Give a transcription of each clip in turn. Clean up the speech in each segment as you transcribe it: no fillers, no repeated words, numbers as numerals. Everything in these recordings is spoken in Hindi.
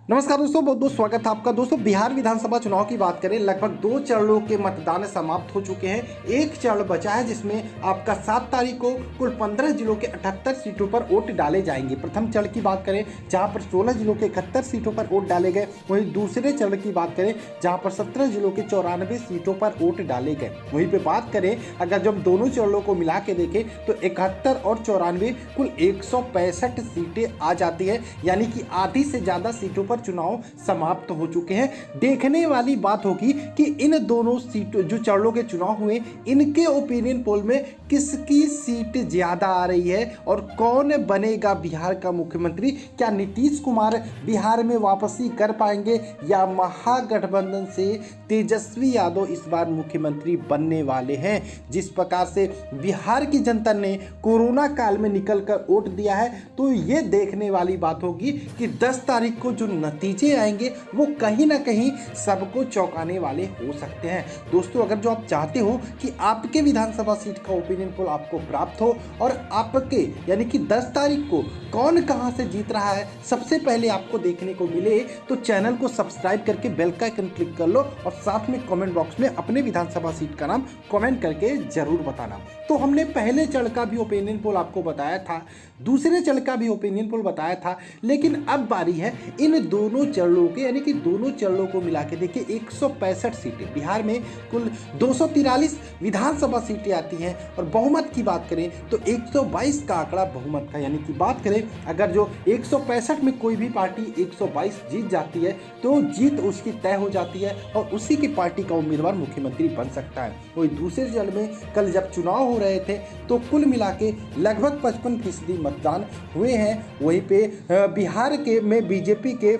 नमस्कार दोस्तों, बहुत बहुत स्वागत है आपका। दोस्तों, बिहार विधानसभा चुनाव की बात करें, लगभग 2 चरणों के मतदान समाप्त हो चुके हैं। एक चरण बचा है जिसमें आपका 7 तारीख को कुल 15 जिलों के 78 सीटों पर वोट डाले जाएंगे। प्रथम चरण की बात करें जहां पर 16 जिलों के 71 सीटों पर वोट डाले गए, वहीं दूसरे चरण की बात करें जहां पर 17 जिलों के 94 सीटों पर वोट डाले गए। वहीं पर बात करें अगर जब दोनों चरणों को मिला के देखें तो 71 और 94 कुल 165 सीटें आ जाती है, यानी कि आधी से ज़्यादा सीटों पर चुनाव समाप्त हो चुके हैं। देखने वाली बात होगी कि इन दोनों सीटों जो चरणों के चुनाव हुए, इनके ओपिनियन पोल में किसकी सीट ज्यादा आ रही है और कौन बनेगा बिहार का मुख्यमंत्री। क्या नीतीश कुमार बिहार में वापसी कर पाएंगे या महागठबंधन से तेजस्वी यादव इस बार मुख्यमंत्री बनने वाले हैं। जिस प्रकार से बिहार की जनता ने कोरोना काल में निकलकर वोट दिया है, तो ये देखने वाली बात होगी कि 10 तारीख को जो नतीजे आएंगे वो कहीं ना कहीं सबको चौंकाने वाले हो सकते हैं। दोस्तों, अगर जो आप चाहते हो कि आपके विधानसभा सीट का ओपिनियन पोल आपको प्राप्त हो और आपके यानी कि 10 तारीख को कौन कहां से जीत रहा है सबसे पहले आपको देखने को मिले, तो चैनल को सब्सक्राइब करके बेल का आइकन क्लिक कर लो और साथ में कमेंट बॉक्स में अपने विधानसभा सीट का नाम कमेंट करके जरूर बताना। तो हमने पहले चरण का भी ओपिनियन पोल आपको बताया था, दूसरे चरण का भी ओपिनियन पोल बताया था, लेकिन अब बारी है इन दोनों चरणों के, यानी कि दोनों चरणों को मिला के देखिए 165 सीटें। बिहार में कुल 243 विधानसभा सीटें आती हैं और बहुमत की बात करें तो 122 का आंकड़ा बहुमत का, यानी कि बात करें अगर जो 165 में कोई भी पार्टी 122 जीत जाती है तो जीत उसकी तय हो जाती है और उसी की पार्टी का उम्मीदवार मुख्यमंत्री बन सकता है। वही दूसरे चरण में कल जब चुनाव हो रहे थे तो कुल मिला के लगभग 55% मतदान हुए हैं। वहीं पे बिहार के में बीजेपी के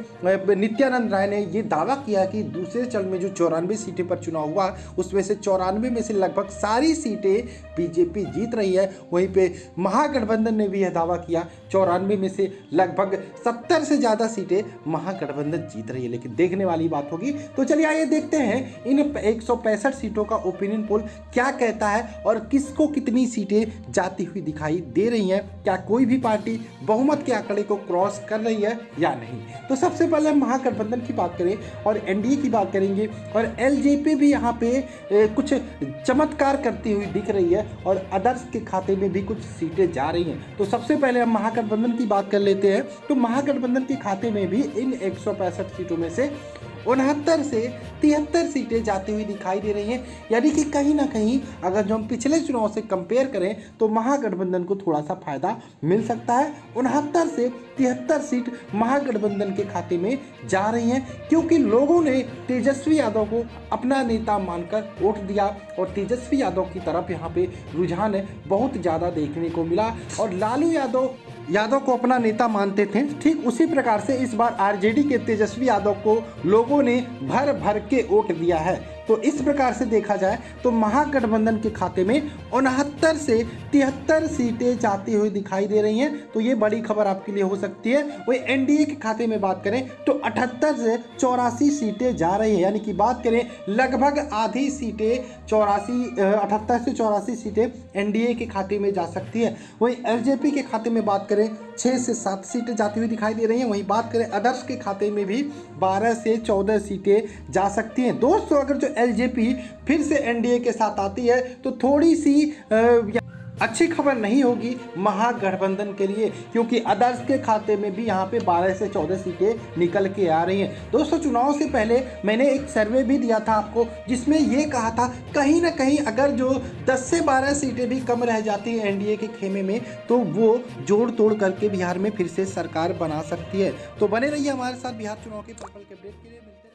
नित्यानंद राय ने ये दावा किया कि दूसरे चरण में जो 94 सीटें पर चुनाव हुआ उसमें से 94 में से लगभग सारी सीटें बीजेपी जीत रही है। वहीं पे महागठबंधन ने भी यह दावा किया 94 में से लगभग 70 से ज़्यादा सीटें महागठबंधन जीत रही है। लेकिन देखने वाली बात होगी। तो चलिए आइए देखते हैं इन 165 सीटों का ओपिनियन पोल क्या कहता है और किसको कितनी सीटें जाती हुई दिखाई दे रही हैं। क्या कोई भी पार्टी बहुमत के आंकड़े को क्रॉस कर रही है या नहीं। तो सबसे पहले महागठबंधन की बात करें और एनडीए की बात करेंगे और एलजेपी भी यहाँ पे कुछ चमत्कार करती हुई दिख रही है और अदर्स के खाते में भी कुछ सीटें जा रही हैं। तो सबसे पहले हम महागठबंधन की बात कर लेते हैं। तो महागठबंधन के खाते में भी इन 165 सीटों में से 69 से 73 सीटें जाती हुई दिखाई दे रही हैं, यानी कि कहीं ना कहीं अगर जो हम पिछले चुनाव से कंपेयर करें तो महागठबंधन को थोड़ा सा फायदा मिल सकता है। 69 से 73 सीट महागठबंधन के खाते में जा रही हैं क्योंकि लोगों ने तेजस्वी यादव को अपना नेता मानकर वोट दिया और तेजस्वी यादव की तरफ यहाँ पे रुझान बहुत ज़्यादा देखने को मिला और लालू यादव को अपना नेता मानते थे। ठीक उसी प्रकार से इस बार आरजेडी के तेजस्वी यादव को लोगों ने भर भर के वोट दिया है। तो इस प्रकार से देखा जाए तो महागठबंधन के खाते में 69 से 73 सीटें जाती हुई दिखाई दे रही हैं। तो ये बड़ी खबर आपके लिए हो सकती है। वही एनडीए के खाते में बात करें तो 78 से 84 सीटें जा रही हैं, यानी कि बात करें लगभग आधी सीटें 78 से 84 सीटें एनडीए के खाते में जा सकती है। वहीं एलजेपी के खाते में बात करें 6 से 7 सीटें जाती हुई दिखाई दे रही हैं। वहीं बात करें अदर्स के खाते में भी 12 से 14 सीटें जा सकती हैं। दोस्तों, अगर जो एलजेपी फिर से एनडीए के साथ आती है तो थोड़ी सी अच्छी खबर नहीं होगी महागठबंधन के लिए, क्योंकि अदर्स के खाते में भी यहाँ पे 12 से 14 सीटें निकल के आ रही हैं। दोस्तों, चुनाव से पहले मैंने एक सर्वे भी दिया था आपको, जिसमें ये कहा था कहीं ना कहीं अगर जो 10 से 12 सीटें भी कम रह जाती हैं एनडीए के खेमे में तो वो जोड़ तोड़ करके बिहार में फिर से सरकार बना सकती है। तो बने रहिए हमारे साथ बिहार चुनाव के पल के अपडेट के लिए। मिलते हैं।